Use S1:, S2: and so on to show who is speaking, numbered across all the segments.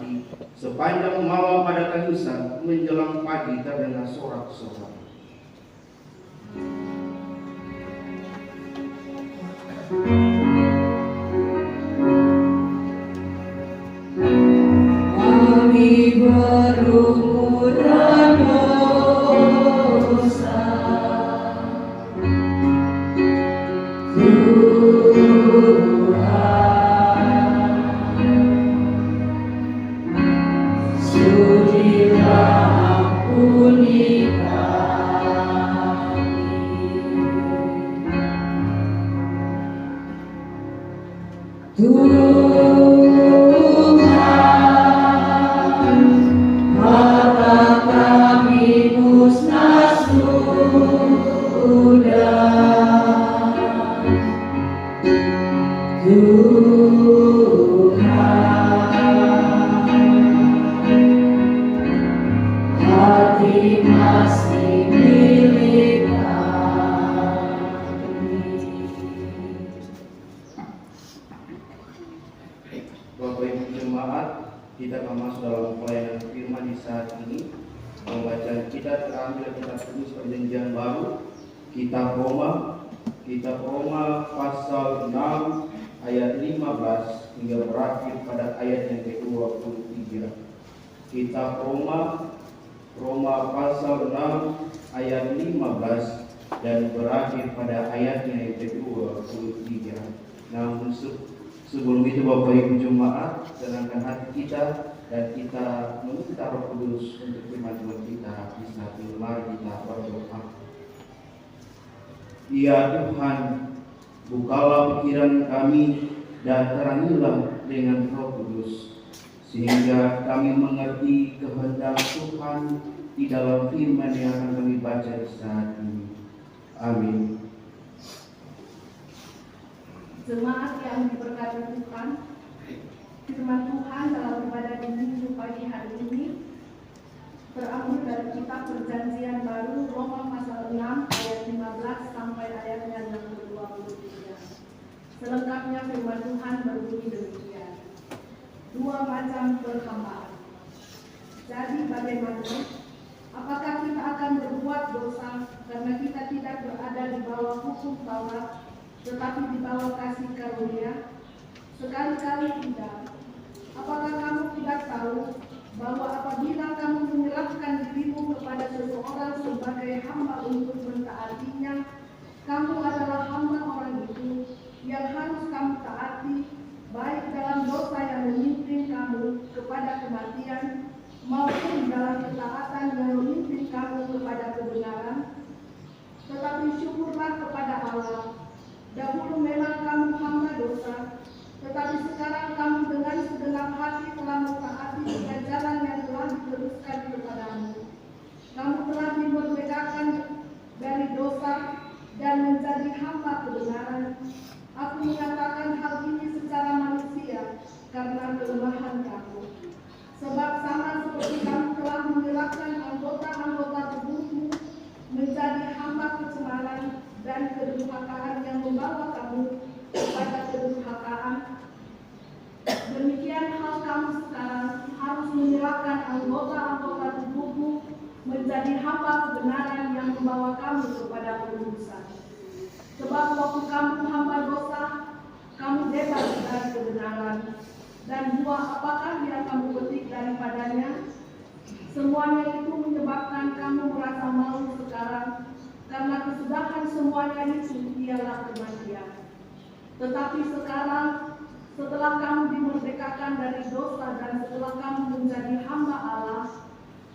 S1: hati. Sepanjang malam pada tangisan, menjelang pagi terdengar sorak-sorak.
S2: Kami berumuran dosa, Tuhan, sudilah ampuni kami. Tuhan, harta kami musnah sudah. Tuhan, hati masih milik kami.
S1: Bapak Ibu jemaat, kita akan masuk dalam pelayanan firman di saat ini. Pembacaan kita terambil kitab kudus Perjanjian Baru, kitab Roma pasal 6 ayat 15 hingga berakhir pada ayat yang ke-23. Kitab Roma pasal 6 ayat 15 dan berakhir pada ayatnya yang ke-23. Namun sebelum itu Bapak Ibu jemaat, tenangkan hati kita dan kita meminta Roh Kudus untuk firman Tuhan kita di saat ini. Mari kita berdoa. Ya Tuhan, bukalah pikiran kami dan terangilah dengan Roh Kudus, sehingga kami mengerti kehendak Tuhan di dalam firman yang akan kami baca di saat ini. Amin.
S3: Jemaat yang diberkati Tuhan, firman Tuhan dalam ibadah Minggu pagi hari ini berambil dari kitab Perjanjian Baru Roma pasal 6 ayat 15 sampai ayatnya yang ke-23. Selengkapnya firman Tuhan berbunyi demikian. Dua macam perhambaan. Jadi bagaimana? Apakah kita akan berbuat dosa karena kita tidak berada di bawah hukum Taurat, tetapi di bawah kasih karunia? Sekali-kali tidak. Apakah kamu tidak tahu bahwa apabila kamu menyerahkan dirimu kepada seseorang sebagai hamba untuk mentaatinya, kamu adalah hamba orang itu yang harus kamu taati, baik dalam dosa yang memimpin kamu kepada kematian, maupun dalam ketaatan yang memimpin kamu kepada kebenaran. Tetapi syukurlah kepada Allah, dahulu memang kamu hamba dosa, tetapi sekarang kamu dengan segenap hati telah mentaati ajaran yang telah diteruskan kepadamu. Kamu telah dimerdekakan dari dosa dan menjadi hamba kebenaran. Aku menyatakan hal ini secara manusia karena kelemahan kamu. Sebab sama seperti kamu telah menyerahkan anggota-anggota tubuhmu menjadi hamba kecemaran dan kedurhakaan yang membawa kamu kepada kedurhakaan, demikian hal kamu sekarang harus menyerahkan anggota-anggota tubuhmu menjadi hamba kebenaran yang membawa kamu kepada pengudusan. Sebab waktu kamu hamba dosa, kamu bebas dari kebenaran. Dan buah apakah yang kamu petik daripadanya? Semuanya itu menyebabkan kamu merasa malu sekarang, karena kesudahan semuanya itu ialah kematian. Tetapi sekarang, setelah kamu dimerdekakan dari dosa dan setelah kamu menjadi hamba Allah,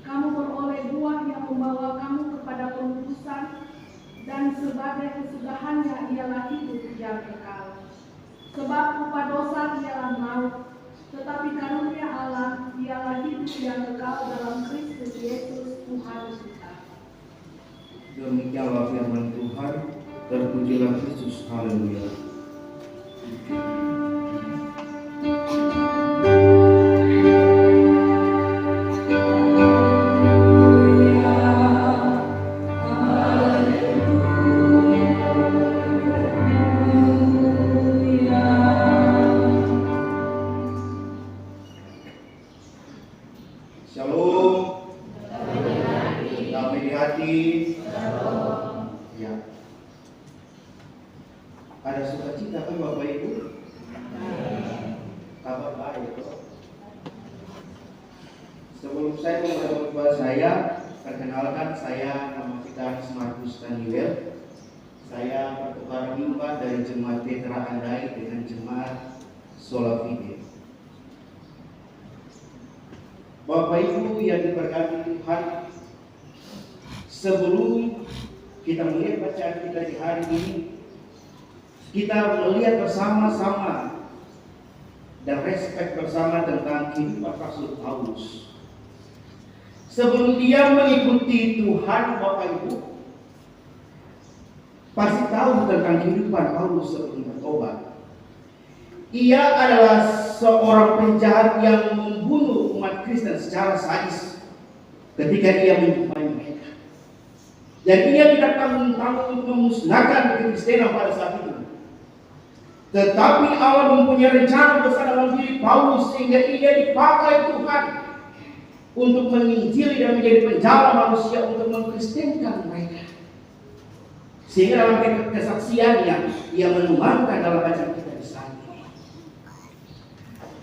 S3: kamu beroleh buah yang membawa kamu kepada pengudusan, dan sebagai kesudahannya ialah hidup yang kekal. Sebab upah dosa ialah maut, tetapi karunia Allah ialah hidup yang kekal dalam Kristus Yesus Tuhan kita.
S1: Demikianlah firman Tuhan. Terpujilah Kristus. Haleluya. sukacita kan Bapak Ibu? Kabar baik kok. Sebelum saya memulai khotbah saya, perkenalkan saya nama Vitalis Markus Daniel. Saya pertukaran mimbar dari Jemaat Petra Andai dengan Jemaat Sola Fide. Bapak Ibu yang diberkati Tuhan, sebelum kita melihat bacaan kita di hari ini, kita melihat bersama-sama dan respek bersama tentang kehidupan Rasul Paulus. Sebelum dia mengikuti Tuhan, Bapak Ibu pasti tahu tentang kehidupan Paulus sebelum bertobat. Ia adalah seorang penjahat yang membunuh umat Kristen secara sadis ketika dia menjumpai mereka. Dan ia tidak tanggung-tanggung untuk memusnahkan kekristenan pada saat itu. Tetapi Allah mempunyai rencana besar dalam diri Paulus sehingga ia dipakai Tuhan untuk menginjili dan menjadi penjala manusia untuk mengkristenkan mereka. Sehingga dalam kesaksiannya ia menuangkan dalam bacaan kita di sana.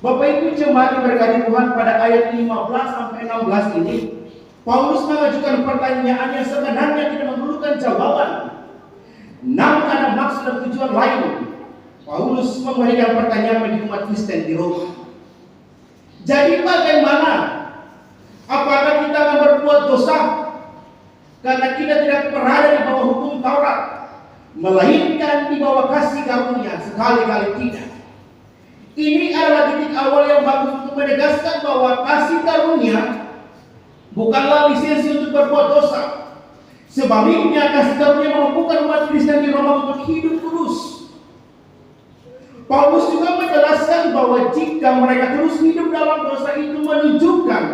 S1: Bapak Ibu jemaat diberkati Tuhan, pada ayat 15 sampai 16 ini Paulus mengajukan pertanyaan yang sebenarnya tidak memerlukan jawaban, namun ada maksud dan tujuan lain. Paulus memberikan pertanyaan bagi umat Kristen di Roma. Jadi bagaimana? Apakah kita akan berbuat dosa karena kita tidak berada di bawah hukum Taurat, melainkan di bawah kasih karunia? Sekali-kali tidak. Ini adalah titik awal yang bagus untuk menegaskan bahwa kasih karunia bukanlah lisensi untuk berbuat dosa. Sebaliknya, kasih karunia memampukan umat Kristen di Roma untuk hidup kudus. Paulus juga menjelaskan bahwa jika mereka terus hidup dalam dosa, itu menunjukkan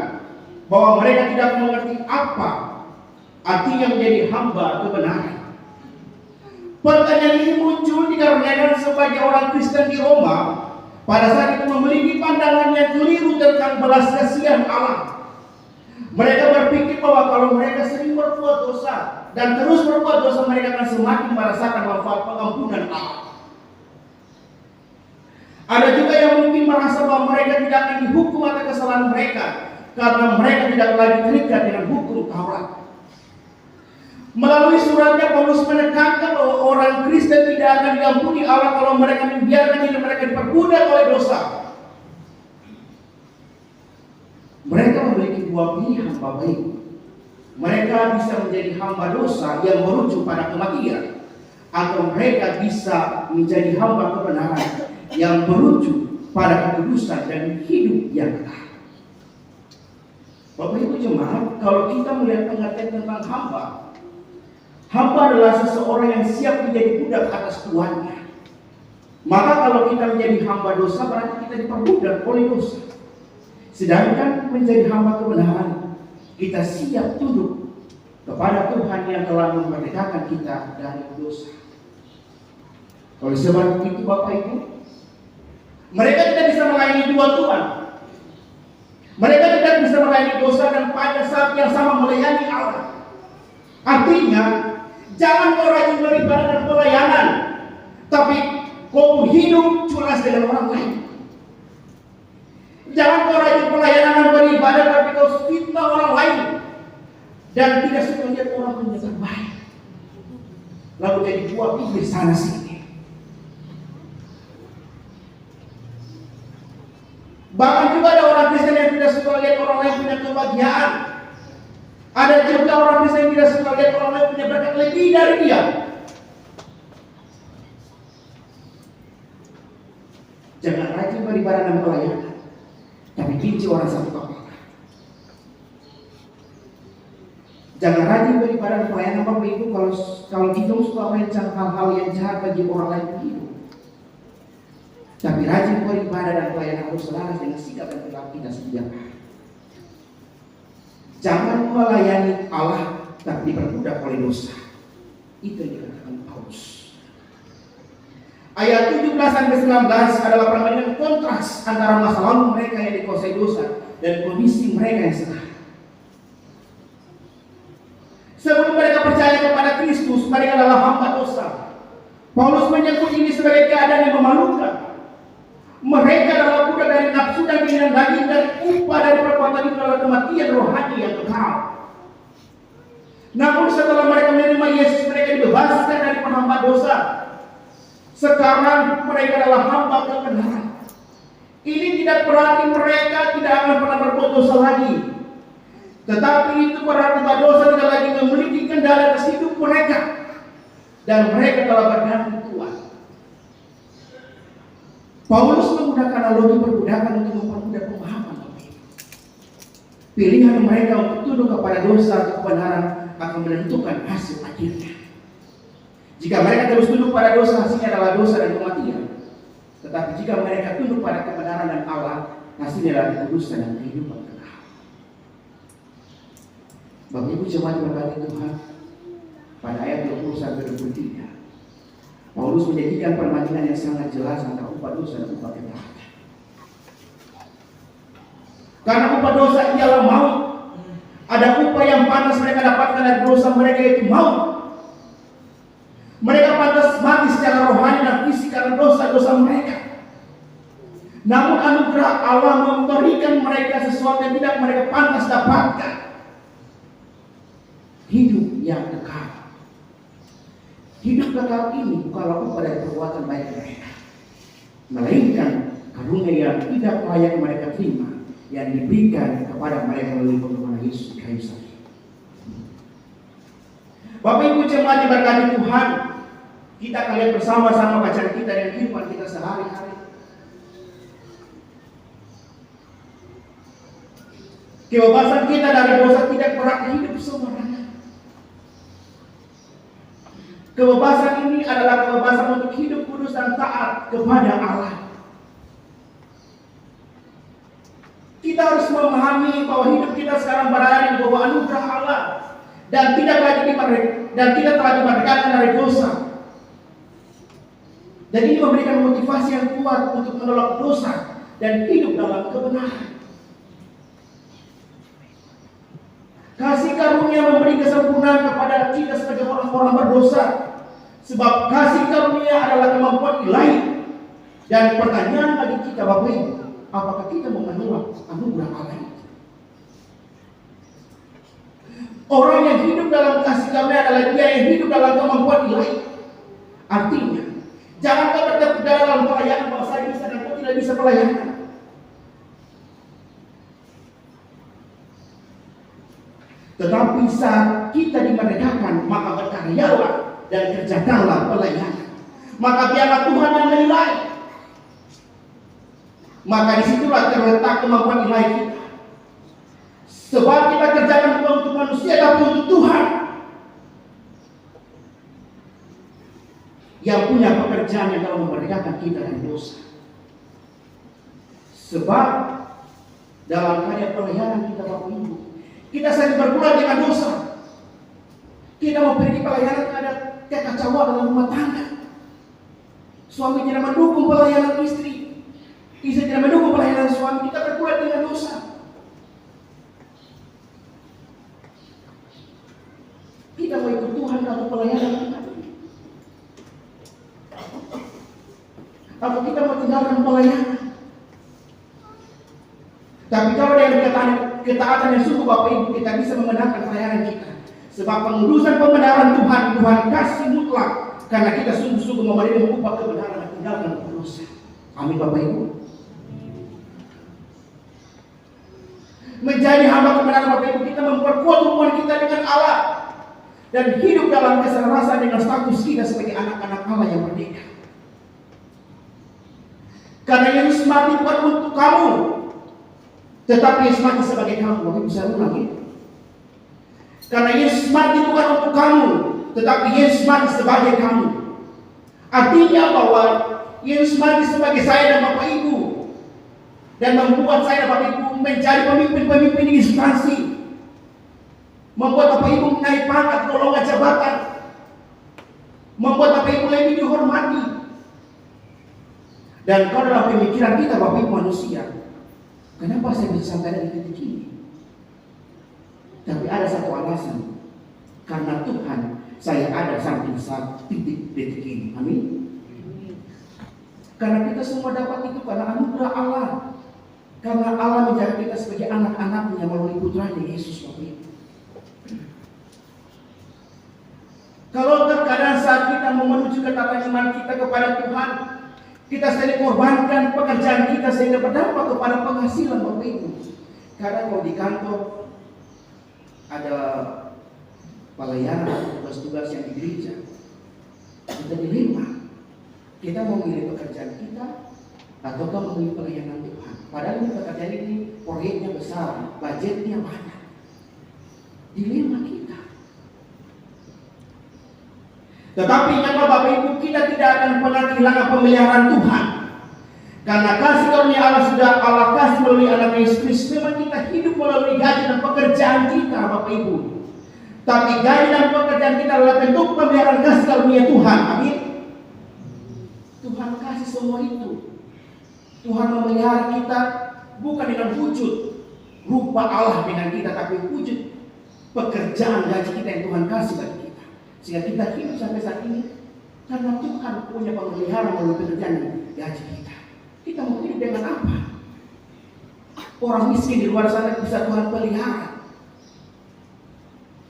S1: bahwa mereka tidak mengerti apa artinya menjadi hamba kebenaran. Pertanyaan ini muncul dikarenakan sebagai orang Kristen di Roma pada saat itu memiliki pandangan yang keliru tentang belas kasihan Allah. Mereka berpikir bahwa kalau mereka sering berbuat dosa dan terus berbuat dosa, mereka akan semakin merasakan manfaat pengampunan Allah. Ada juga yang mungkin merasa bahwa mereka tidak akan dihukum atas kesalahan mereka karena mereka tidak lagi terikat dengan hukum Taurat. Melalui suratnya, Paulus menekankan bahwa orang Kristen tidak akan diampuni Allah kalau mereka membiarkan diri mereka diperbudak oleh dosa. Mereka memiliki dua pilihan, Bapak Ibu. Mereka bisa menjadi hamba dosa yang merujuk pada kematian, atau mereka bisa menjadi hamba kebenaran yang merujuk pada kekudusan dan hidup yang kekal. Bapak Ibu jemaat, kalau kita melihat pengertian tentang hamba, hamba adalah seseorang yang siap menjadi budak atas tuannya. Maka kalau kita menjadi hamba dosa, berarti kita diperbudak oleh dosa. Sedangkan menjadi hamba kebenaran, kita siap tunduk kepada Tuhan yang telah memerdekakan kita dari dosa. Oleh sebab itu Bapak Ibu, mereka tidak bisa melayani dua Tuhan. Mereka tidak bisa melayani dosa dan pada saat yang sama melayani Allah. Artinya, jangan kau rajin beribadah dan pelayanan, tapi kau hidup culas dengan orang lain. Jangan kau rajin pelayanan dan beribadah, tapi kau fitnah orang lain dan tidak suka lihat orang menjaga baik, lalu jadi buah pikir sana sini. Bahkan juga ada orang Kristen yang tidak suka lihat orang lain punya kebahagiaan. Ada juga orang Kristen yang tidak suka lihat orang lain punya berkat lebih dari dia. Jangan rajin beribadah dan pelayanan, tapi benci orang satu kepala. Jangan rajin beribadah dan pelayanan, Bapak Ibu, kalau kita suka merancang hal-hal yang jahat bagi orang lain hidup. Tapi rajin beribadah dan pelayanan harus selaras dengan sikap dan perilaku kita setiap hari. Jangan melayani Allah tapi diperbudak oleh dosa. Itu yang dikatakan Paulus. Ayat 17-19 adalah perbandingan kontras antara masa lalu mereka yang dikuasai dosa dan kondisi mereka yang sekarang. Sebelum mereka percaya kepada Kristus, mereka adalah hamba dosa. Paulus menyebut ini sebagai keadaan yang memalukan. Mereka adalah budak dari nafsu dan keinginan daging, dan upah dari perbuatan itu adalah kematian rohani yang kekal. Namun setelah mereka menerima Yesus, mereka dibebaskan dari penghamba dosa. Sekarang mereka adalah hamba kebenaran. Ini tidak berarti mereka tidak akan pernah berbuat dosa lagi. Tetapi itu berarti bahwa dosa tidak lagi memiliki kendali atas hidup mereka. Dan mereka telah berganti Tuhan. Paulus menggunakan analogi perbudakan untuk mempermudah pemahaman. Pilihan mereka untuk tunduk kepada dosa atau kebenaran akan menentukan hasil akhirnya. Jika mereka terus tunduk pada dosa, hasilnya adalah dosa dan kematian. Tetapi jika mereka tunduk pada kebenaran dan Allah, hasilnya adalah kekudusan dan kehidupan kekal. Bapak Ibu jemaat berkati Tuhan, pada ayat 20-23, Paulus menjadikan perbandingan yang sangat jelas antara upah dosa dan upah ketaatan. Karena upah dosa ialah maut. Ada upah yang pantas mereka dapatkan dari dosa mereka, yaitu maut. Mereka pantas mati secara rohani dan fisik karena dosa-dosa mereka. Namun anugerah Allah memberikan mereka sesuatu yang tidak mereka pantas dapatkan. Hidup yang kekal. Hidup kekal ini bukanlah upah dari perbuatan baik mereka, melainkan karunia yang tidak layak mereka terima, yang diberikan kepada mereka melalui pengorbanan Yesus di kayu salib. Bapak Ibu jemaat diberkati Tuhan, kita akan lihat bersama-sama bacaan kita dan kehidupan kita sehari-hari. Kebebasan kita dari dosa tidak berarti hidup sembarangan. Kebebasan ini adalah kebebasan untuk hidup kudus dan taat kepada Allah. Kita harus memahami bahwa hidup kita sekarang berada di bawah anugerah Allah dan tidak telah dimerdekakan dari dosa. Dan ini memberikan motivasi yang kuat untuk menolak dosa dan hidup dalam kebenaran. Kasih karunia memberi kesempurnaan kepada kita sebagai orang-orang berdosa. Sebab kasih karunia adalah kemampuan ilahi. Dan pertanyaan bagi kita Bapak Ibu, apakah kita mau menolak anugerah Allah itu? Orang yang hidup dalam kasih karunia adalah dia yang hidup dalam kemampuan ilahi. Artinya, jangan kau bertekuk dalam pelayanan bahwa saya bisa dan kau tidak bisa pelayanan. Tetapi saat kita dimerdekakan, maka berkaryalah dan kerjakanlah pelayanan. Maka biarlah Tuhan yang menilai. Maka disitulah terletak kemampuan ilahi kita. Sebab kita kerjakan bukan untuk manusia, tapi untuk Tuhan yang punya pekerjaan yang dalam memerdekakan kita dari dosa. Sebab dalam karya pelayanan kita Bapak Ibu, kita sering bergumul dengan dosa. Kita mau pergi pelayanan, ada kekacauan dalam rumah tangga. Suami tidak mendukung pelayanan istri, istri tidak mendukung pelayanan suami. Kita bergumul dengan dosa. Kita mau ikut Tuhan dalam pelayanan kita, atau kita mau tinggalkan pelayanan? Tapi kalau dengan ketaatan yang sungguh Bapak Ibu, kita bisa memenangkan pelayanan kita. Sebab pengudusan pembenaran Tuhan kasih mutlak, karena kita sungguh-sungguh memenuhi upah kebenaran dan tinggalkan dosa. Amin Bapak Ibu. Menjadi hamba kebenaran Bapak Ibu, kita memperkuat hubungan kita dengan Allah dan hidup dalam keselarasan dengan status kita sebagai anak-anak Allah yang merdeka. Karena Yesus mati bukan untuk kamu, tetapi Yesus mati sebagai kamu. Bapak Ibu saya ulangi. Karena Yesus mati bukan untuk kamu, tetapi Yesus mati sebagai kamu. Artinya bahwa Yesus mati sebagai saya dan Bapak Ibu, dan membuat saya dan Bapak Ibu menjadi pemimpin-pemimpin di instansi, membuat Bapak Ibu naik pangkat, golongan jabatan, membuat Bapak Ibu lebih dihormati. Dan kalau dalam pemikiran kita Bapak Ibu manusia, kenapa saya bisa sampai di titik ini? Tapi ada satu alasan, karena Tuhan saya ada sampai saat titik detik ini. Amin. Karena kita semua dapat itu karena anugerah Allah. Karena Allah menjadikan kita sebagai anak-anaknya melalui putranya Yesus. Kalau terkadang saat kita menuju ketatanan iman kita kepada Tuhan, kita sering korbankan pekerjaan kita sehingga berdampak kepada penghasilan Bapak Ibu. Kadang kalau di kantor ada pelayanan, tugas-tugas yang di gereja, kita dilema. Kita mau memilih pekerjaan kita ataukah memilih pelayanan Tuhan. Padahal ini pekerjaan ini proyeknya besar, budgetnya banyak. Dilema kita. Tetapi ingatlah Bapak Ibu, kita tidak akan pernah kehilangan pemeliharaan Tuhan. Karena kasih karunia Allah sudah Allah kasih melalui anak Yesus Kristus. Memang kita hidup melalui gaji dan pekerjaan kita Bapak Ibu. Tapi gaji dan pekerjaan kita adalah bentuk pemeliharaan kasih karunia Tuhan. Amin. Tuhan kasih semua itu. Tuhan memelihara kita bukan dengan wujud rupa Allah dengan kita, tapi wujud pekerjaan gaji kita yang Tuhan kasih bagi kita. Sehingga kita hidup sampai saat ini karena Tuhan punya pemeliharaan melalui pekerjaan gaji kita. Kita mau hidup dengan apa? Orang miskin di luar sana bisa Tuhan pelihara.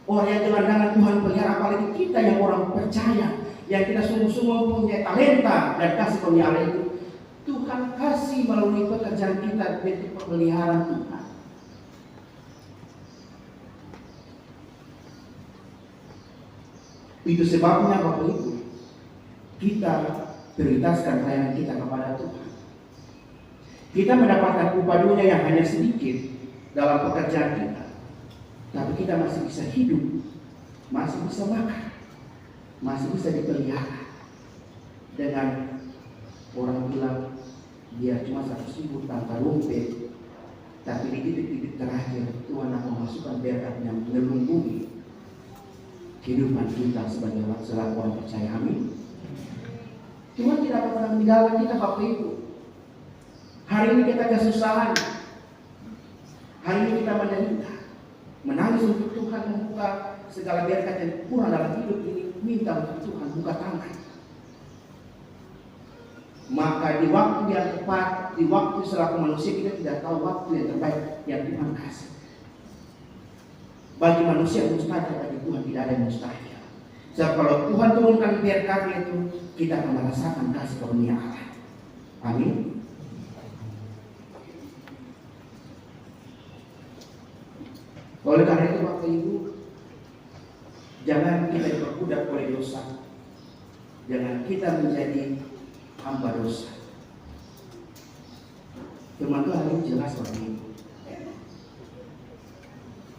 S1: Orang yang dengan Tuhan pelihara, apalagi kita yang orang percaya, yang kita sungguh-sungguh punya talenta dan kasih karunia Allah itu. Tuhan kasih melalui pekerjaan kita bentuk pemeliharaan Tuhan. Itu sebabnya Bapak Ibu, kita prioritaskan pelayanan kita kepada Tuhan. Kita mendapatkan upah dunia yang hanya sedikit dalam pekerjaan kita, tapi kita masih bisa hidup, masih bisa makan, masih bisa dipelihara. Dengan orang bilang dia cuma 100.000 tanpa rumput, tapi di titik-titik terakhir Tuhan akan memasukkan berkat yang melumpuhi kehidupan kita sebagai orang percaya. Amin. Tuhan tidak akan pernah meninggalkan kita Bapak Ibu. Hari ini kita kesusahan, hari ini kita menderita, menangis untuk Tuhan membuka segala berkat yang kurang dalam hidup ini, minta untuk Tuhan buka tangan. Maka di waktu yang tepat, di waktu selaku manusia kita tidak tahu waktu yang terbaik yang Tuhan kasih. Bagi manusia mustahil, bagi Tuhan tidak ada yang mustahil. Sebab kalau Tuhan turunkan berkat itu, kita akan merasakan kasih karunia Allah. Amin. Oleh karena itu Bapak Ibu, jangan kita diperbudak oleh dosa. Jangan kita menjadi hamba dosa. Firman Tuhan ini jelas Bapak Ibu.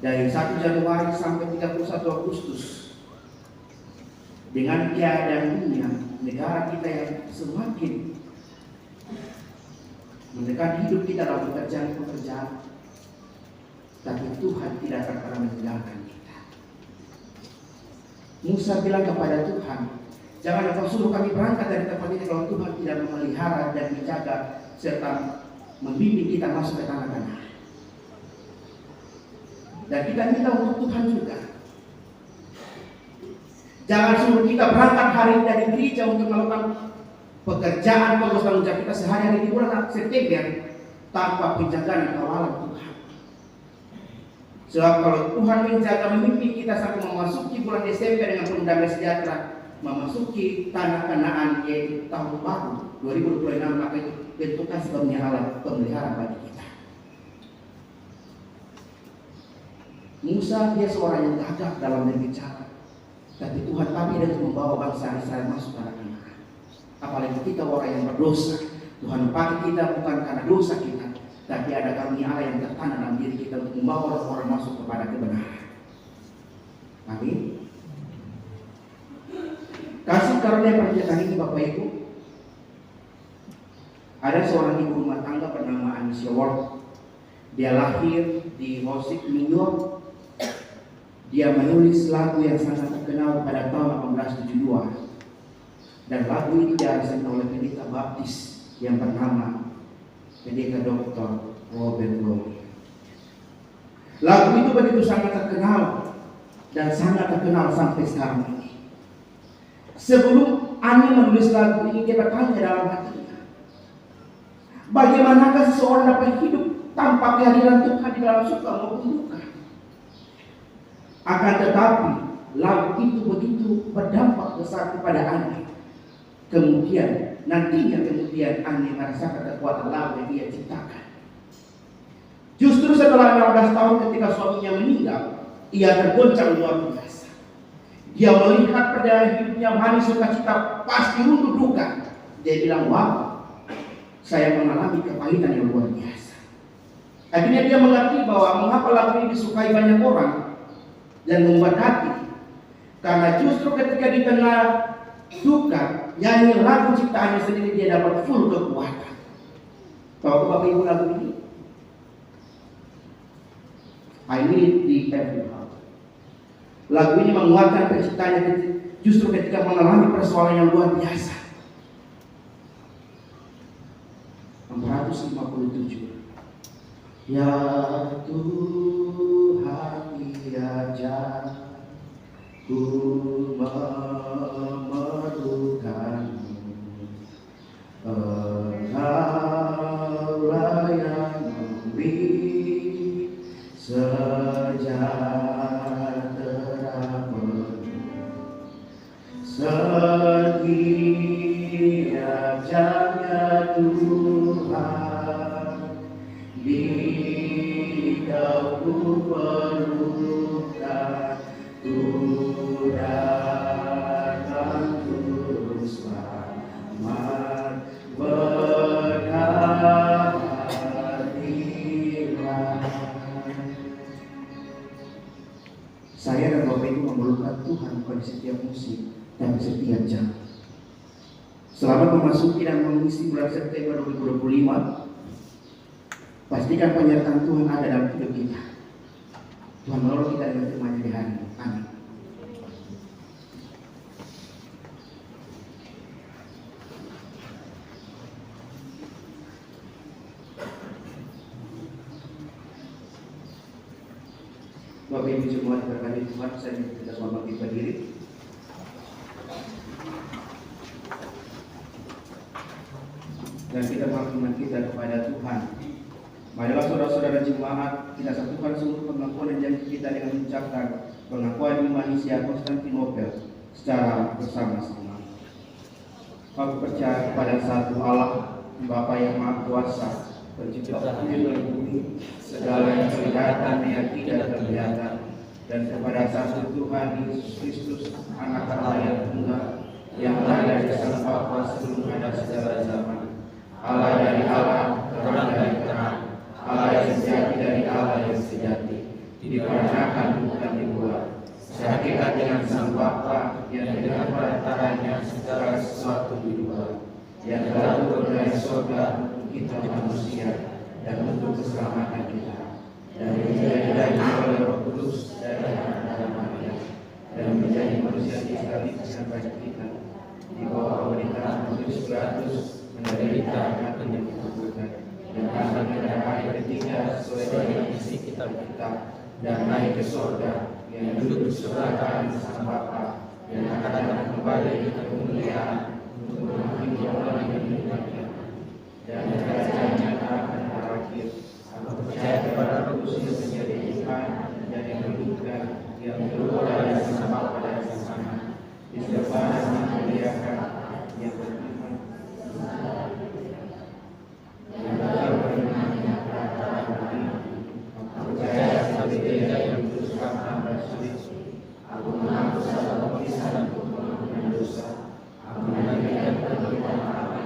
S1: Dari 1 Januari sampai 31 Agustus, dengan keadaan dunia, negara kita yang semakin mendekati hidup kita dalam pekerjaan, tapi Tuhan tidak akan pernah meninggalkan kita. Musa bilang kepada Tuhan, jangan engkau suruh kami berangkat dari tempat ini kalau Tuhan tidak memelihara dan menjaga serta membimbing kita masuk ke tanah Kanaan. Dan kita minta untuk Tuhan juga. Jangan suruh kita berangkat hari ini dari gereja untuk melakukan pekerjaan tugas tanggung jawab kita sehari-hari di bulan September tanpa penjagaan dan kawalan Tuhan. Sebab kalau Tuhan menjaga memimpin kita sampai memasuki bulan Desember dengan penuh damai sejahtera, memasuki tanah Kanaan yaitu tahun baru 2026, maka itu bentuk kasih karunia Allah pemeliharaan bagi kita. Musa dia seorang yang gagah dalam berbicara, tapi Tuhan pakai dia untuk membawa bangsa Israel masuk tanah Kanaan. Apalagi kita orang yang berdosa, Tuhan pakai kita bukan karena dosa kita, tapi ada karunia Allah yang tertanam dalam diri kita untuk membawa orang-orang masuk kepada kebenaran. Amin. Kasih karunia pernikahan ini Bapak Ibu. Ada seorang ibu rumah tangga bernama Anisha Ward. Dia lahir di Hosik, New York. Dia menulis lagu yang sangat terkenal pada tahun 1872. Dan lagu ini dihasilkan oleh pendeta baptis yang bernama pendeta Dr. Robert Lowe. Lagu itu begitu sangat terkenal dan sangat terkenal sampai sekarang ini. Sebelum Ani menulis lagu ini, dia bertanya dalam hatinya, bagaimanakah seseorang dapat hidup tanpa kehadiran Tuhan di dalam suka maupun duka? Akan tetapi lagu itu begitu berdampak besar kepada Ani. Kemudian Ani merasakan kekuatan lagu yang dia ciptakan. Justru setelah 16 tahun ketika suaminya meninggal, ia tergoncang luar biasa. Dia melihat perjalanan hidupnya manis sukacita pasti runtuh duka. Dia bilang, wah, saya mengalami kepahitan yang luar biasa. Akhirnya dia mengerti bahwa mengapa lagu ini disukai banyak orang dan membuat hati. Karena justru ketika di tengah duka, nyanyi lagu ciptaannya sendiri, dia dapat full kekuatan. Tahu Bapak Ibu lagu ini? I need the every heart. Lagu ini menguatkan penciptanya justru ketika mengalami persoalan yang luar biasa. 457. Ya Tuhan, biarlah ku memerlukanmu, Engkaulah yang memberi sejahtera penuh, setiap jamnya Tuhan, Dikau ku perlukan, ku datang ku selamat, berhati-hatilah. Saya dan Bapak Ibu memerlukan Tuhan pada setiap musim dan setiap jam. Selamat memasuki dan mengisi bulan September 2025. Pastikan penyertaan Tuhan ada dalam hidup kita. Tuhan menolong kita dengan firman-Nya di hari ini. Amin. Bapak Ibu semua diberkati Tuhan, saya minta kita semua bangkit berdiri. Dan kita mengakukan kita kepada Tuhan. Marilah saudara-saudara jemaat, kita satukan seluruh pengakuan dan janji kita dengan mengucapkan pengakuan iman Indonesia Konstantinopel secara bersama-sama. Aku percaya kepada satu Allah, Bapa yang Maha Kuasa, Pencipta langit dan bumi, segala yang kelihatan yang tidak kelihatan, dan kepada satu Tuhan Yesus Kristus, Anak Allah yang tunggal, yang ada di sang Bapa sebelum ada segala zaman, Allah dari Allah, terang dari terang, Allah yang sejati dari Allah yang sejati, diperanakan bukan dibuat, sehakikat dengan sang Bapa yang dengan perantaranya segala sesuatu dibuat, yang telah turun dari surga untuk kita manusia dan untuk keselamatan kita, dan menjadi oleh Roh Kudus dari anak Maria, dan menjadi manusia sekaligus bagi kita, di bawah pemerintahan Pontius Pilatus, menderita mati dan dikuburkan, dan bangkit pada hari ketiga sesuai dengan isi kitab kita, dan naik ke surga, yang duduk di sebelah kanan sang Bapa, yang akan datang kembali ke kemuliaan untuk menghakimi orang yang beriman, dan kerajaannya akan berakhir. Aku percaya kepada Roh Kudus yang menjadi Tuhan dan yang menghidupkan, yang keluar dari sang Bapa dan sang Anak, di sebelah yang memuliakan, yang beriman, yang dalam beriman yang perantara bumi. Aku percaya sebagai gereja yang kudus Bapa dan suci. Aku mengaku salah pemeriksaan untuk mengampuni dosa. Aku menantikan kehidupan Allah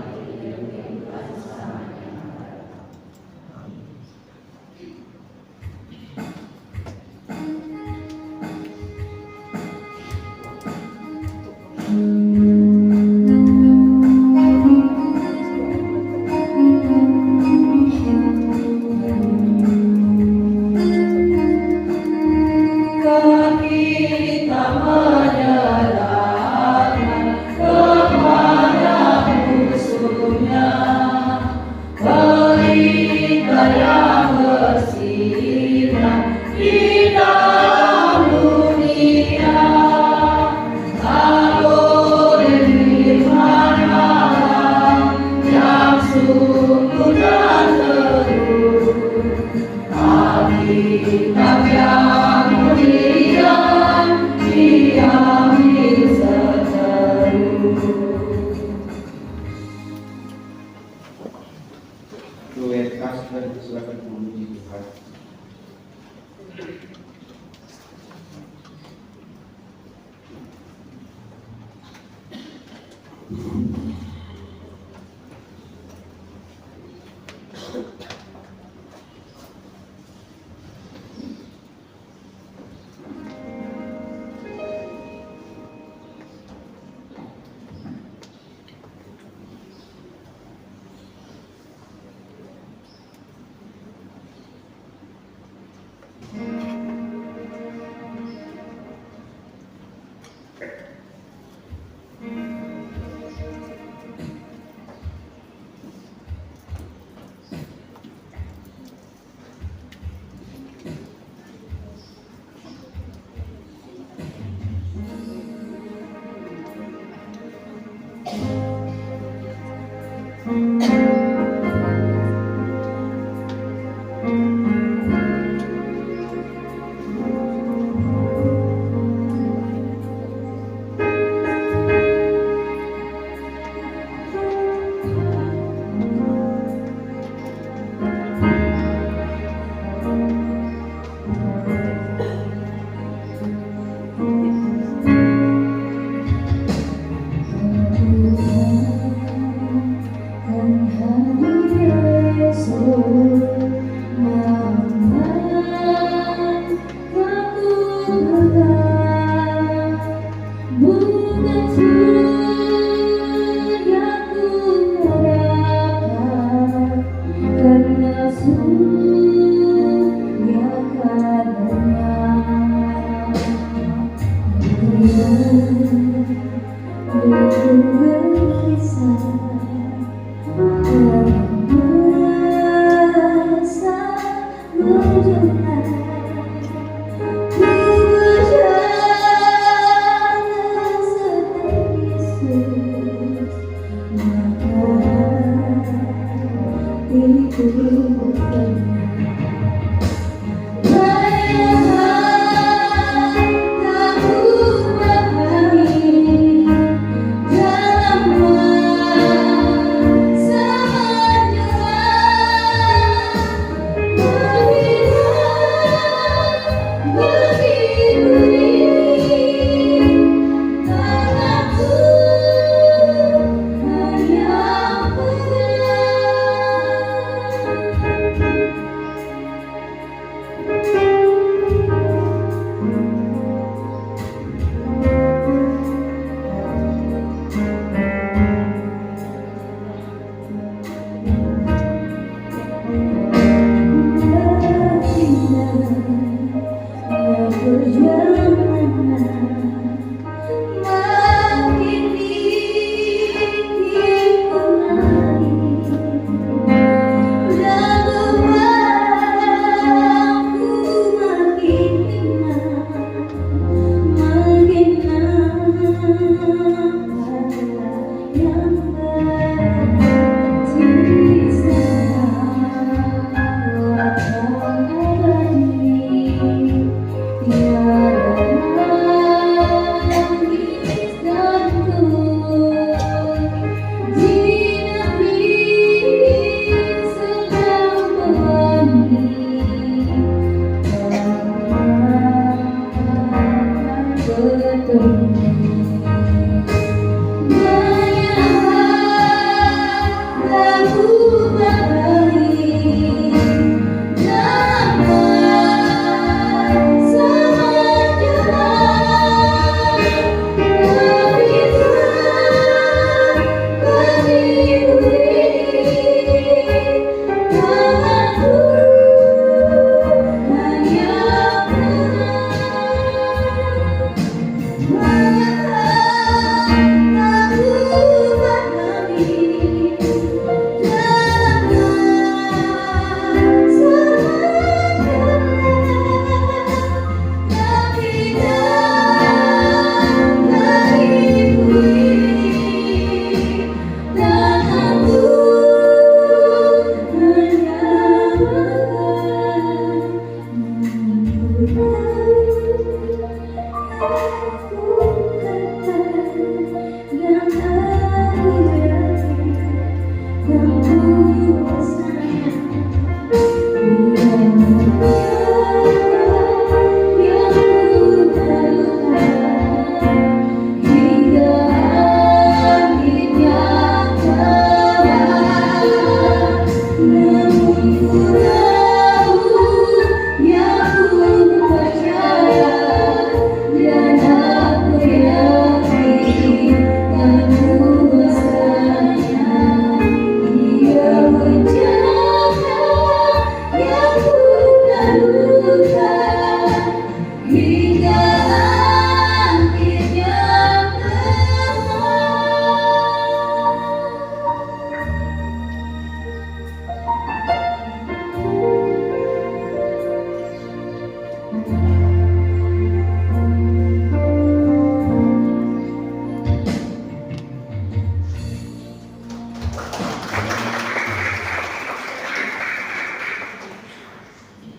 S1: duet Kasper, silakan memuji Tuhan.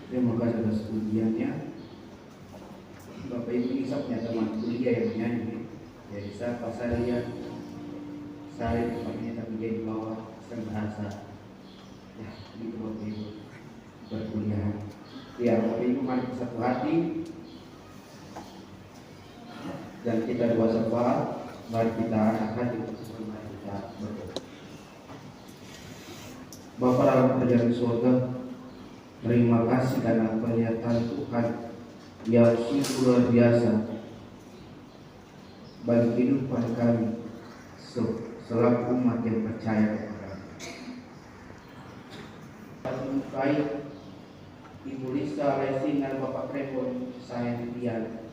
S1: Terima kasih atas pujiannya. Bapak Ibu ini saya punya teman kuliah yang menyanyi. Jadi saya pas saya lihat saya tempatnya tapi dia di bawah, saya merasa ya itu Bapak Ibu berkuliah. Ya Bapak Ibu mari satu hati dan kita dua syafaat. Mari kita angkat hati bersama, mari kita berdoa. Bapa dalam kerajaan surga, terima kasih karena pernyataan Tuhan yang sungguh luar biasa bagi kehidupan kami selaku umat yang percaya kepada-Mu. Baik Ibu Lisa, Lesin dan Bapak Krepon, saya Dian.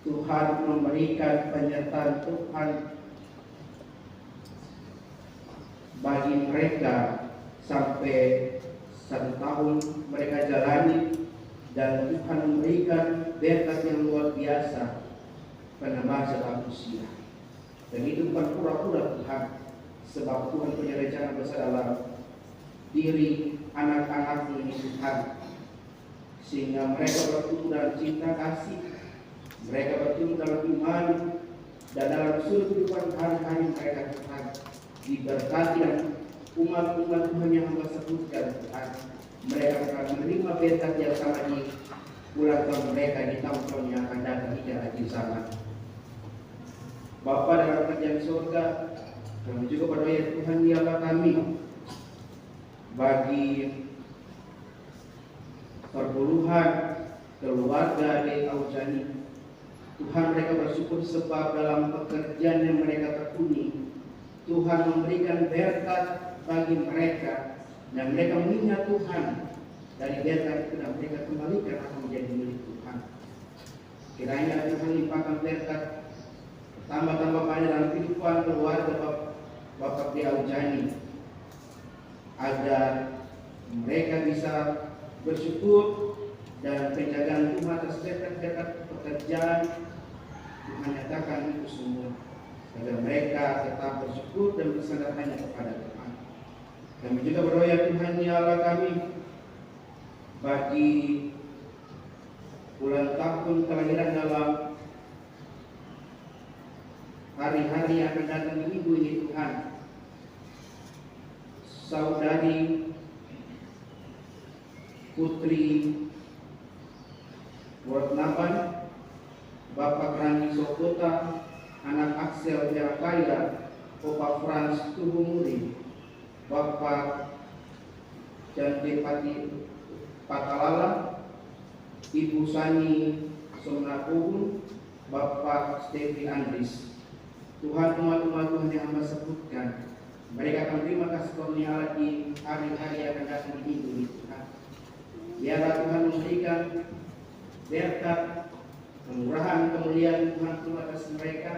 S1: Tuhan memberikan penyertaan Tuhan bagi mereka sampai 1 tahun mereka jalani, dan Tuhan memberikan berkat yang luar biasa pada masa manusia. Dan itu bukan pura-pura Tuhan, sebab Tuhan punya rencana besar dalam diri anak-anak ini Tuhan, sehingga mereka bertumbuh dalam cinta kasih, mereka bertumbuh dalam iman, dan dalam seluruh kehidupan hari-hari mereka Tuhan diberkati dan umat-umat Tuhan yang Hamba sebutkan Tuhan, mereka akan menerima berkat yang sama di ulang tahun mereka di tahun-tahun yang akan datang hingga akhir zaman. Bapa dalam kerajaan surga, kami juga berdoa ya Tuhan, dialah kami bagi perpuluhan keluarga di Aujani. Tuhan, mereka bersyukur sebab dalam pekerjaan yang mereka tekuni, Tuhan memberikan berkat bagi mereka, dan mereka mengingat Tuhan dari berkat itu, dan mereka kembalikan akan menjadi milik Tuhan. Kiranya Tuhan limpahkan berkat tambah-tambah banyak dalam kehidupan keluarga Bapak di Aujani, agar mereka bisa bersyukur dan penjagaan Tuhan atas berkat-berkat pekerjaan Tuhan nyatakan itu semua, agar mereka tetap bersyukur dan bersandar hanya kepada Tuhan. Kami juga berdoa ya Tuhan, ya Allah kami bagi ulang tahun kelahiran dalam hari-hari yang akan datang di minggu ini Tuhan, saudari Putri Wortnapan, Bapak Rani Sokota, anak Axel Jarakaya, Bapak Frans Tuhumuri, Bapak Jandepati Patalala, Ibu Sani Somnakuhun, Bapak Stevi Andris. Tuhan, umat-umat Tuhan yang Hamba sebutkan, mereka akan terima kasih karunia Allah di hari-hari yang akan datang di minggu ini Tuhan. Biarlah Tuhan memberikan berkat, kemurahan, kemuliaan Tuhan atas mereka,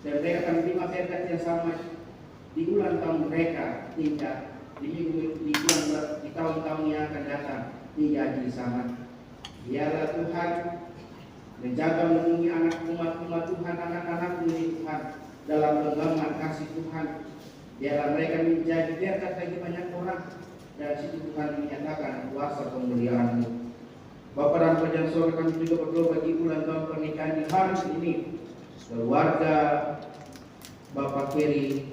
S1: dan mereka akan terima berkat yang sama di ulang tahun mereka hingga di tahun-tahun yang akan datang hingga akhir zaman. Biarlah Tuhan menjaga melindungi anak umat Tuhan, anak-anak ini Tuhan, dalam genggaman kasih Tuhan. Biarlah mereka menjadi berkat bagi banyak orang, dan situ Tuhan menyatakan kuasa kemuliaan-Mu. Bapa dan kerajaan surga, kami juga berdoa bagi ulang tahun pernikahan di hari ini keluarga Bapak Keri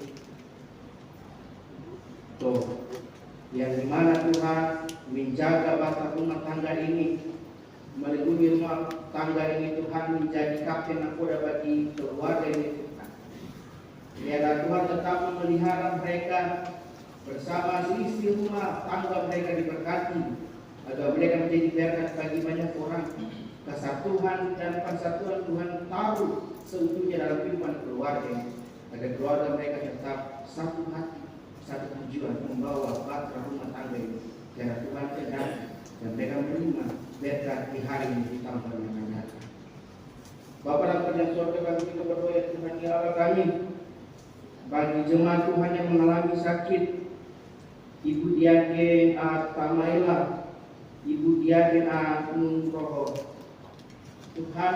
S1: yang dimana Tuhan menjaga bata rumah tangga ini, melindungi rumah tangga ini Tuhan, menjadi kapten nakoda bagi keluarga ini Tuhan. Biarlah Tuhan tetap memelihara mereka bersama seisi rumah tangga mereka diberkati, agar mereka menjadi berkat bagi banyak orang. Kesatuan dan persatuan Tuhan taruh seutuhnya dalam kehidupan keluarga, agar keluarga mereka tetap satu hati, satu tujuan, membawa bahtera rumah tangga ini. Karena Tuhan kehendaki dan mereka menerima berkat di hari ini di tahun yang akan datang. Bapa dan Pujian surga, kami juga berdoa ya Tuhan ya Allah kami, bagi jemaat Tuhan yang mengalami sakit, Ibu Diaken Tamaela, Ibu Diaken Nugroho, Tuhan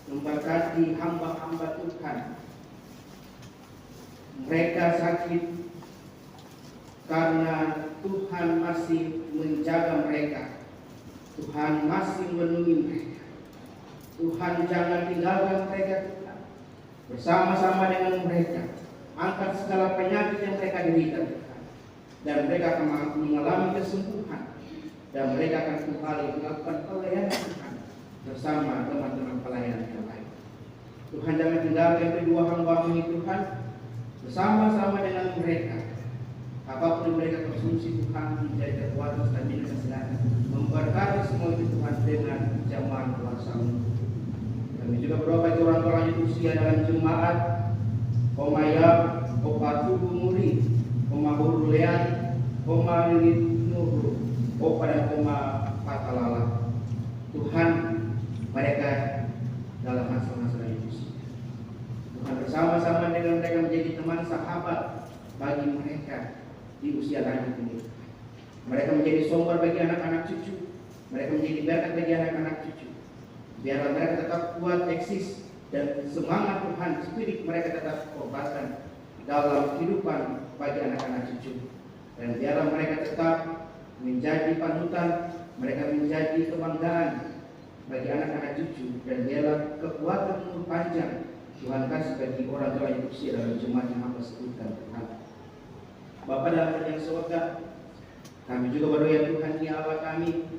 S1: memberkati hamba-hamba Tuhan. Mereka sakit karena Tuhan masih menjaga mereka. Tuhan masih memenuhi mereka. Tuhan jangan tinggalkan mereka Tuhan. Bersama-sama dengan mereka, angkat segala penyakit yang mereka derita Tuhan. Dan mereka akan mengalami kesembuhan. Dan mereka akan kembali melakukan pelayanan Tuhan bersama teman-teman pelayanan yang lain. Tuhan jangan tinggalkan kedua hamba ini Tuhan. Bersama-sama dengan mereka, apapun yang mereka konsumsi Tuhan menjadi kekuatan stamina kesehatan, memberkati semua itu Tuhan dengan jamaah kuasa-Mu. Kami juga berdoa bagi orang tua lanjut usia dalam jemaat Komayab, Kopatubu Muri, Koma Burulean, Koma Lilit Nuru, Kopa dan Koma Patalala. Tuhan, mereka dalam masa-masa usia, Tuhan bersama-sama dengan mereka menjadi teman sahabat bagi mereka di usia lanjut ini. Mereka menjadi sumber bagi anak-anak cucu. Mereka menjadi berkat bagi anak-anak cucu. Biarlah mereka tetap kuat, eksis, dan semangat Tuhan, spirit mereka tetap kobarkan dalam kehidupan bagi anak-anak cucu. Dan biarlah mereka tetap menjadi panutan, mereka menjadi kebanggaan bagi anak-anak cucu. Dan biarlah kekuatan umur panjang Tuhan kasih bagi orang tua yang usia dalam jemaat yang hamba sebutkan Tuhan. Bapa dalam yang surga, kami juga berdoa Tuhan ya Allah kami,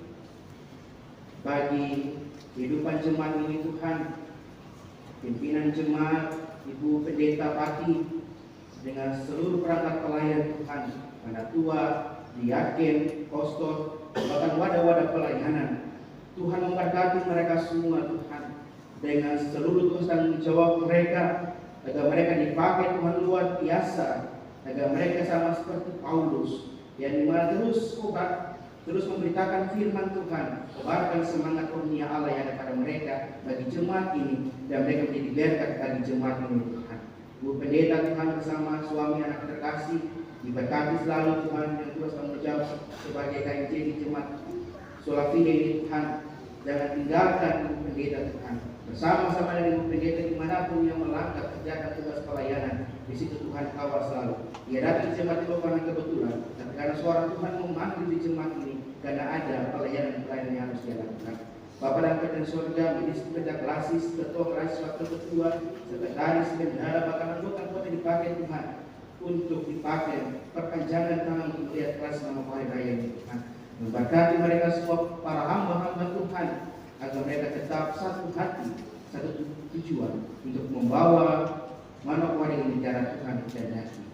S1: bagi kehidupan jemaat ini Tuhan, pimpinan jemaat, Ibu Pendeta Pati, dengan seluruh perangkat pelayan Tuhan, Panatua, Diaken, Kostor, bahkan wadah-wadah pelayanan. Tuhan memberkati mereka semua Tuhan, dengan seluruh tugas tanggung jawab mereka, agar mereka dipakai Tuhan luar biasa, agar mereka sama seperti Paulus yang dimana terus memberitakan firman Tuhan, kobarkan semangat karunia Allah yang ada pada mereka bagi jemaat ini, dan mereka menjadi berkat bagi jemaat ini Tuhan. Bu Pendeta Tuhan bersama suami anak terkasih diberkati selalu Tuhan, yang terus tanggung jawab sebagai KMJ di jemaat Sulafine ini Tuhan. Jangan tinggalkan Bu Pendeta Tuhan, bersama-sama dengan Bu Pendeta dimanapun yang melangkah kerjakan tugas pelayanan. Di situ Tuhan kawal selalu. Ia datang di jemaat itu karena kebetulan, tapi karena suara Tuhan memanggil di jemaat ini, karena ada pelayanan-pelayanan yang harus dia lakukan. Bapa dan Pujian surga, menjadi sekedar klasis, ketua klasis, wakil ketua, sekretaris, bendahara, bahkan anggota dipakai Tuhan untuk dipakai perpanjangan tangan untuk melihat kelas nama hari raya ini Tuhan. Memberkati mereka semua para hamba-hamba Tuhan, agar mereka tetap satu hati, satu tujuan untuk membawa Manokwari ini cara Tuhan kehendaki.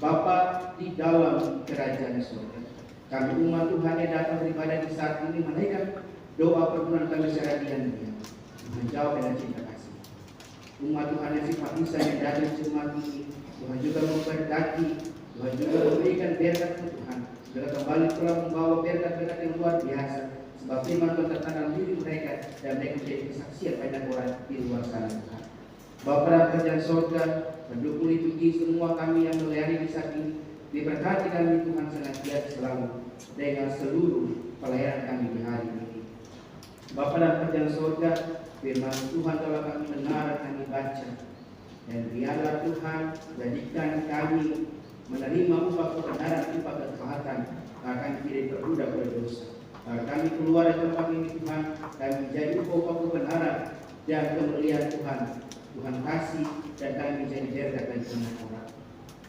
S1: Bapa di dalam kerajaan surga, kami umat Tuhan yang datang beribadah di saat ini menaikkan doa permohonan kami secara diam-diam. Tuhan jawab dengan cinta kasih. Umat Tuhan yang simpatisa yang datang di jemaat ini, Tuhan juga memberkati, Tuhan juga memberikan berkat Tuhan. Juga kembali pulang membawa berkat-berkat yang luar biasa. Sebab firman Tuhan tertanam dalam diri mereka, dan mereka menjadi kesaksian banyak orang di luar sana Tuhan. Bapa dan kerajaan surga, mendukung liturgi semua kami yang melayani di saat ini, diberkati kami Tuhan senantiasa selalu dengan seluruh pelayanan kami di hari ini. Bapa dan kerajaan surga, firman Tuhan telah kami dengar, kami baca, dan biarlah Tuhan jadikan kami menerima upah kebenaran, upah ketaatan, akan tidak diperbudak oleh dosa. Kami keluar dari tempat ini Tuhan, kami menjadi upah kebenaran dan kemuliaan Tuhan. Tuhan kasih dan kami menjadi berkat bagi banyak orang.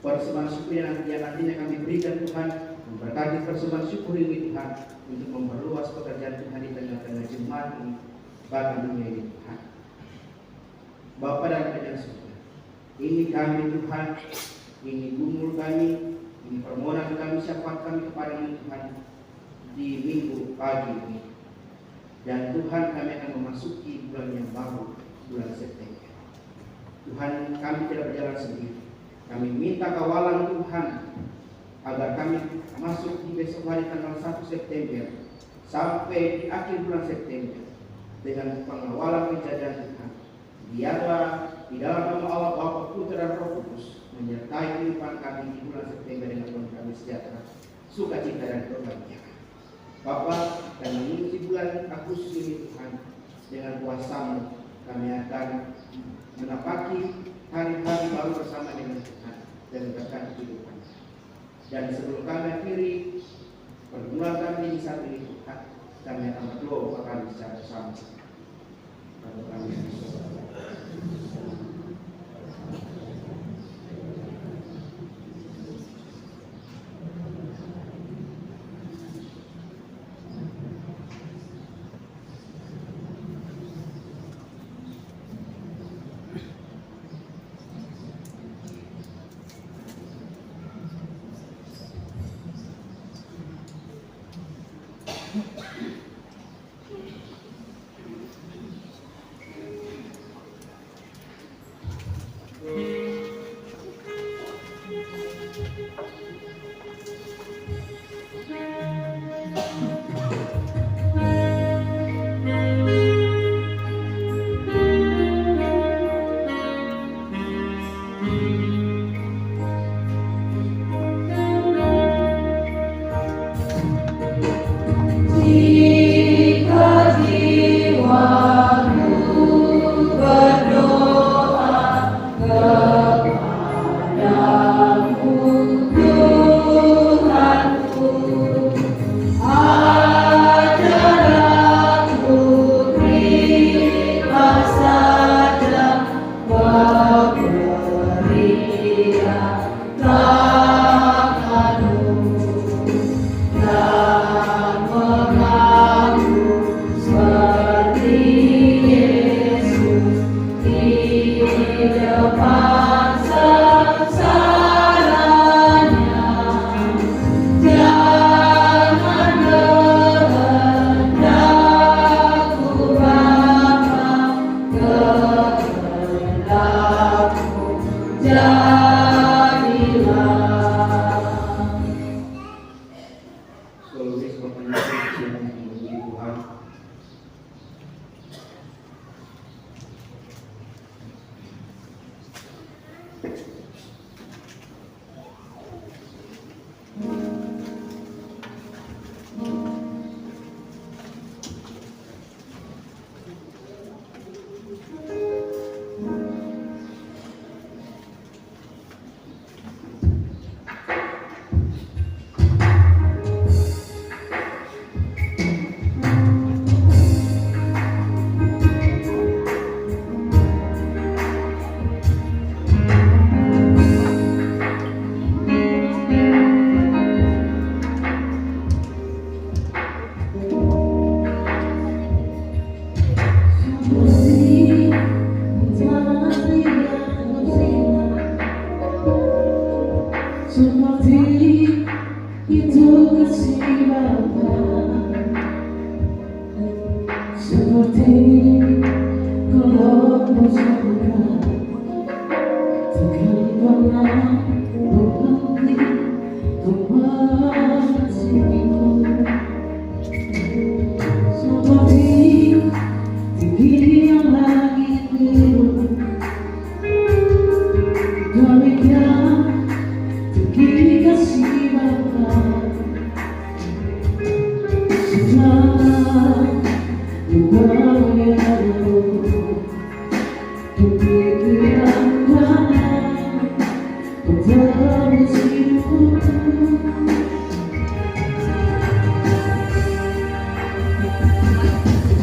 S1: Persembahan syukur yang nantinya kami berikan Tuhan, memberkati persembahan syukur ini Tuhan, untuk memperluas pekerjaan Tuhan di tengah-tengah jemaat ini, bahkan dunia ini Tuhan. Bapa dan kerajaan surga, ini kami Tuhan Ini gumul kami, ini permohonan kami, syafaat kami kepada Tuhan di minggu pagi ini. Dan Tuhan, kami akan memasuki bulan yang baru, bulan September. Tuhan, kami tidak berjalan sendiri. Kami minta kawalan Tuhan agar kami masuk di besok hari tanggal 1 September sampai di akhir bulan September dengan pengawalan kejadian Tuhan. Biarlah di dalam nama Allah Bapa, Putra dan Roh Kudus menyertai kehidupan kami di bulan September dengan penuh kami sejahtera, sukacita dan kebahagiaan. Bapa, dan mengisi bulan Agustus ini Tuhan, dengan kuasa-Mu kami akan menapaki hari-hari baru bersama dengan Tuhan dan berkat kehidupan. Dan sebelum kami akhiri pergumulan kami di saat ini Tuhan, kami akan berdoa kami secara bersama. Lalu kami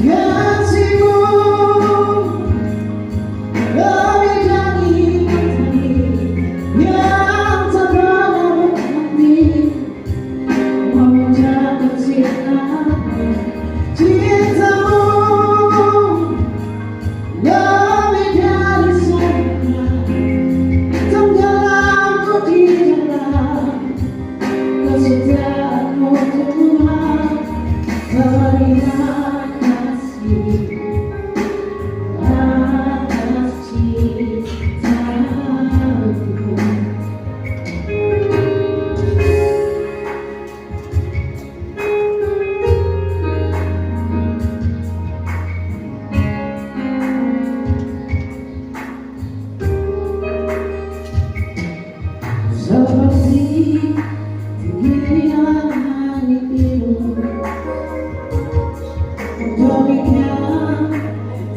S2: Yang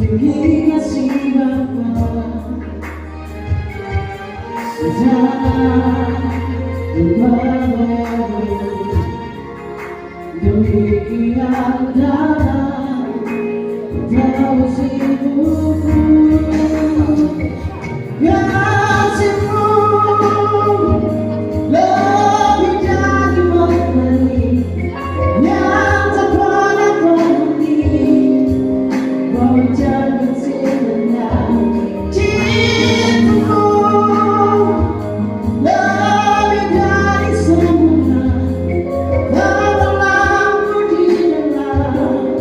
S2: demi kasih Bapa sedang berbahagia demi yang dalam tahu sibukku kasihmu lebih dari menteri yang tak pernah berhenti menjaga sebenarnya cintamu lebih dari sempurna dalamku di dalam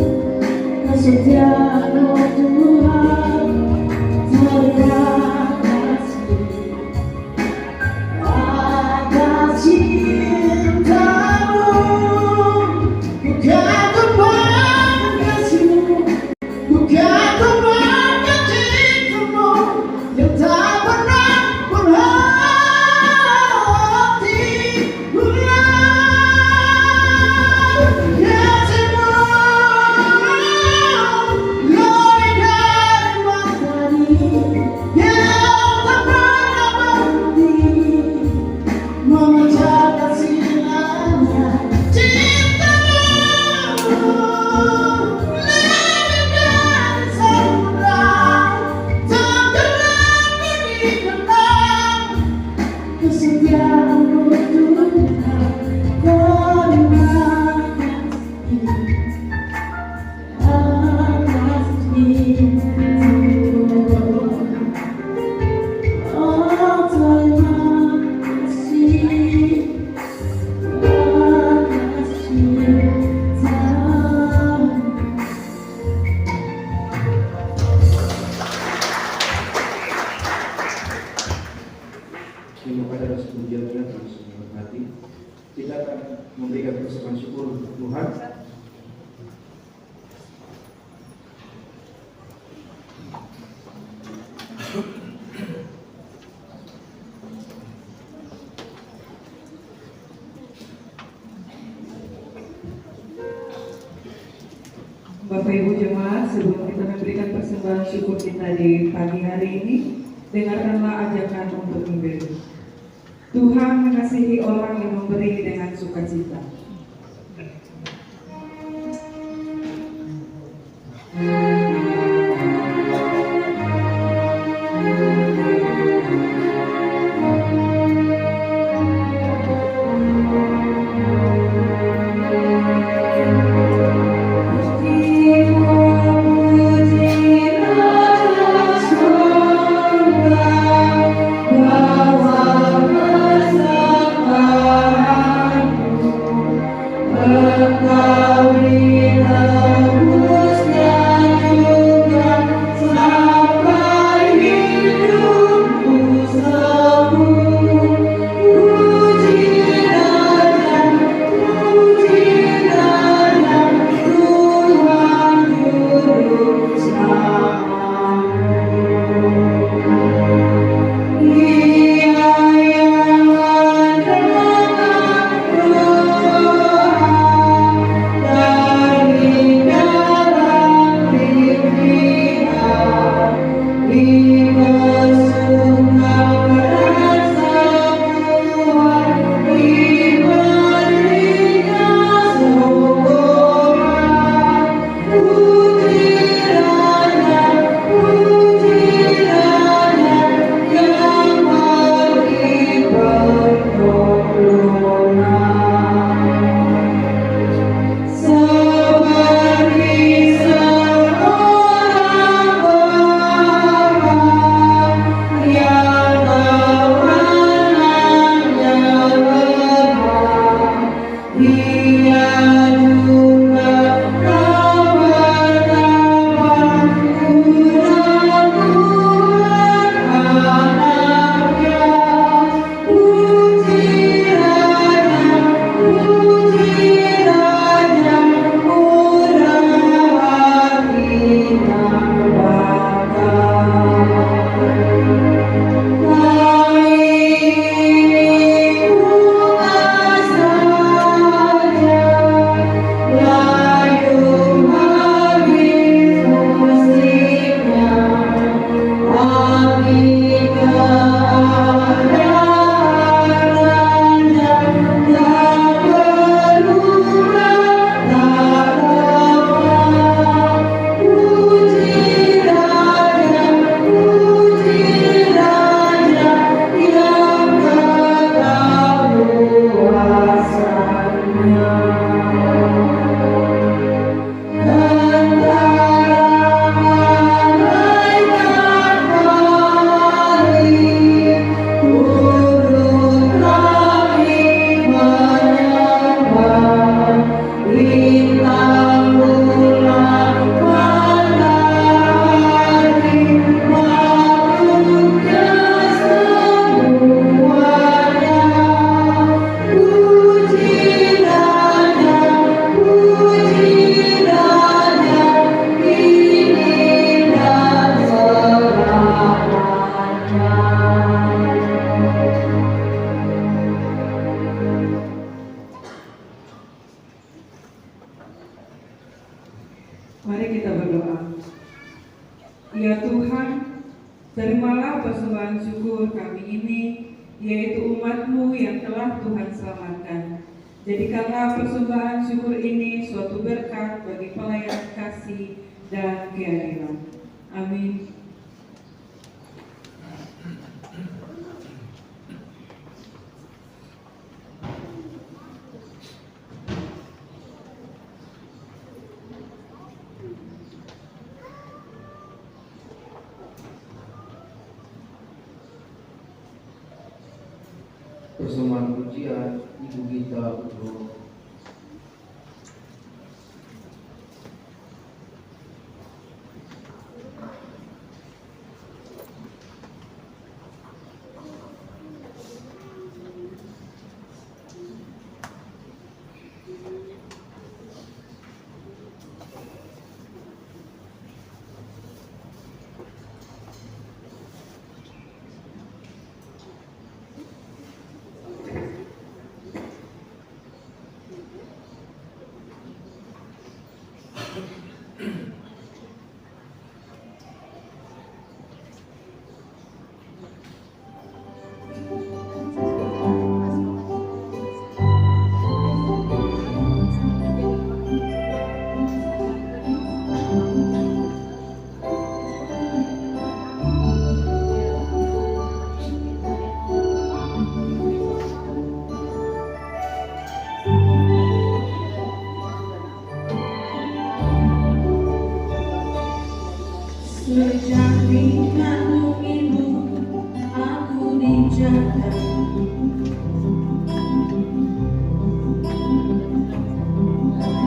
S2: kesetiaanmu Tuhan terima kasih atas cintamu bukan kebanggaan kasihmu bukan kebanggaan cintamu yang tak pernah berhenti kasihmu lebih dari matahari yang tak pernah berhenti memancarkan sinarnya cintamu lebih dari samudra tenggelam di dalam kesetiaanmu Tuhan terima kasih atas cintamu oh terima kasih atas cintamu.
S1: Terima kasih atas pujiannya terus berhati. Kita akan memberikan persembahan syukur untuk Tuhan.
S4: Bapak Ibu jemaat, sebelum kita memberikan persembahan syukur kita di pagi hari ini, dengarkanlah ajakan untuk memberi. Tuhan mengasihi orang yang memberi dengan sukacita.
S2: Bahwa bersama
S4: Terimalah persembahan syukur kami ini, yaitu umat-Mu yang telah Tuhan selamatkan. Jadikanlah persembahan syukur ini suatu berkat bagi pelayan kasih dan keadilan. Amin.
S1: Persembahan pujian Ibu Gita Udro.
S2: Sejak dikandung ibu, aku dijaga.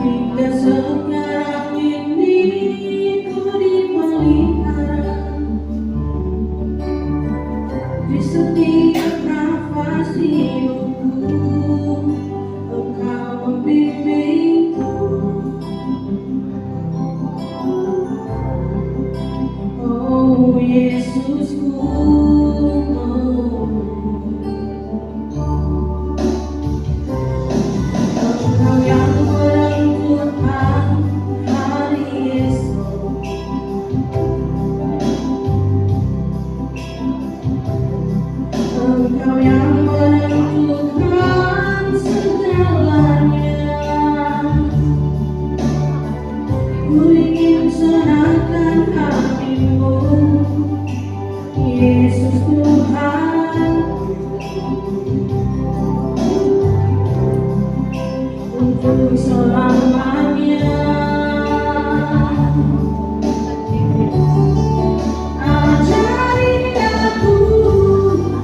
S2: Hingga sekarang ini ku dipelihara. Di setiap nafas hidupku, Engkau membimbingku. Oh Yesusku, Engkau yang menentukan hari esok. Engkau yang menentukan segalanya. Ku ingin serahkan hatimu, Yesus Tuhan, untuk selamanya. Ajari aku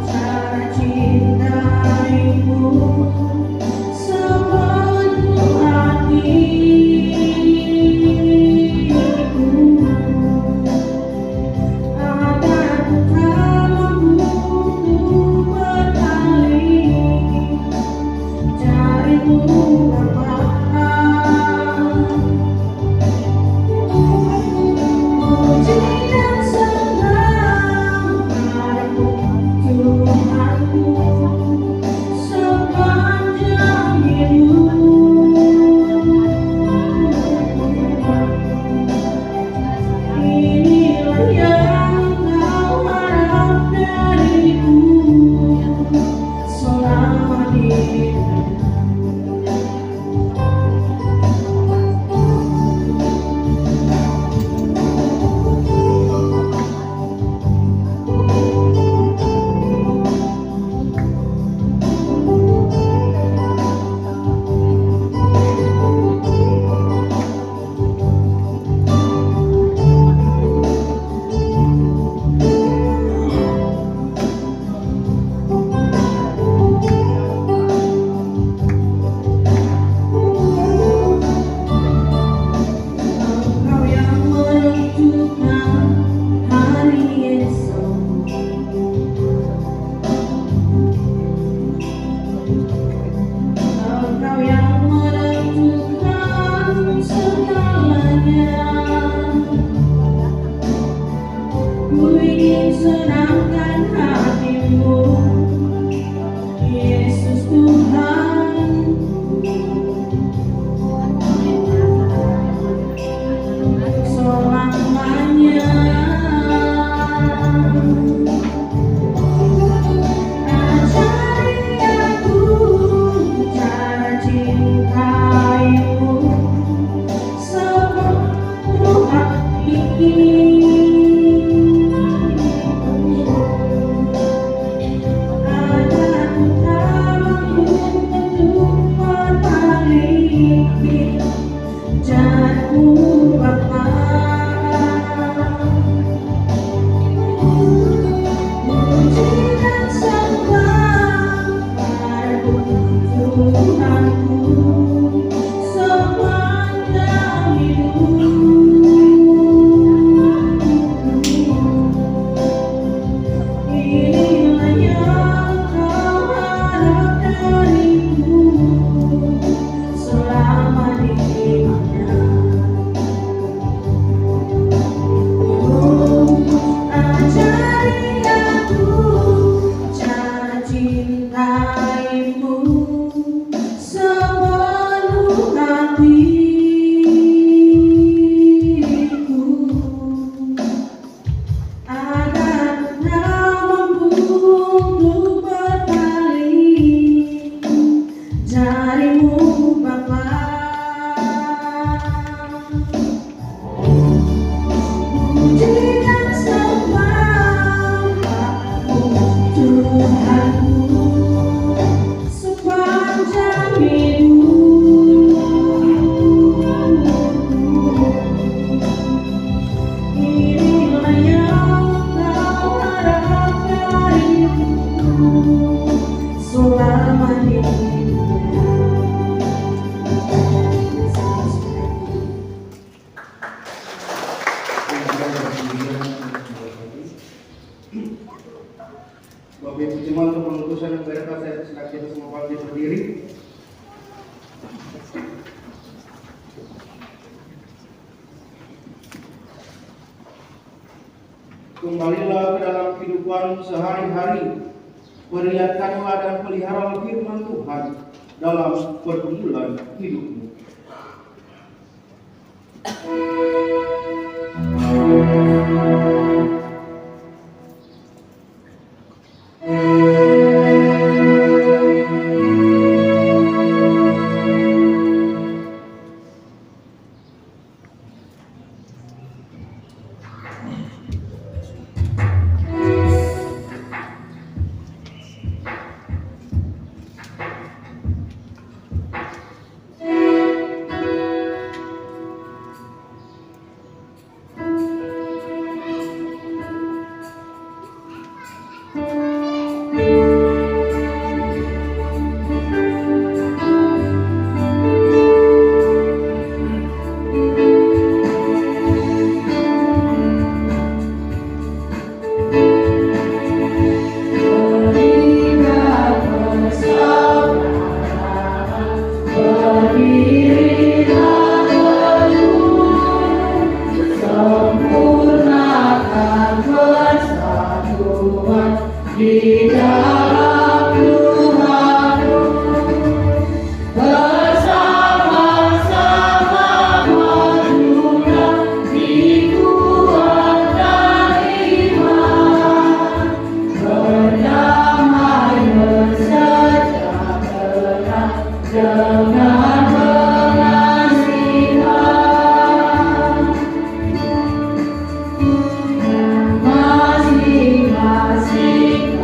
S2: cara cintaimu sepenuh hatiku, agar ku tak mampu berpaling darimu apapun. Puji dan senang padamu Tuhanku sepanjang hidup. Inilah yang kau harap dariku selama hidup. sepanjang hidup. Inilah yang kau harap dariku selama di dunia. Ajari aku cara cintaimu sepenuh hatiku, agar mampu untuk berpaling jarimu Bapa. Puji dan sembah Tuhanku sepanjang hidup. Inilah yang kau harap dariku selama di dunia.
S1: Bapak Ibu jemaat untuk pengutusan yang berkat saya silakan kita semua bangkit berdiri. Kembalilah ke dalam kehidupan sehari-hari. Perlihatkanlah dan pelihara firman Tuhan dalam pergumulan hidupmu. Di dalam Tuhanmu bersama-sama majulah di kuat dan iman, berdamai bersejahtera dengan pengasihan. Masing-masing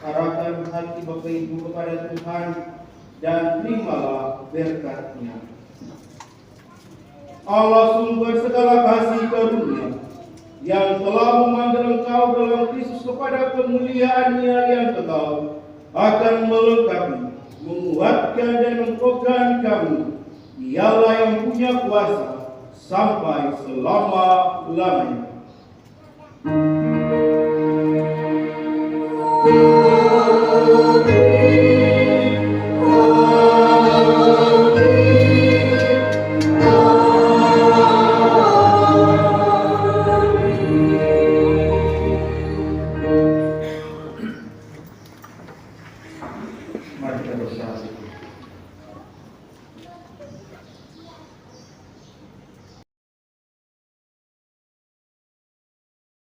S1: arahkan hati Bapak Ibu kepada Tuhan dan terimalah berkat-Nya. Allah sumber segala kasih karunia yang telah memanggil engkau dalam Kristus kepada kemuliaan-Nya yang kekal akan melengkapi, menguatkan dan mengokohkan kamu. Dialah yang punya kuasa sampai selama-lamanya. Mari kita bersatu.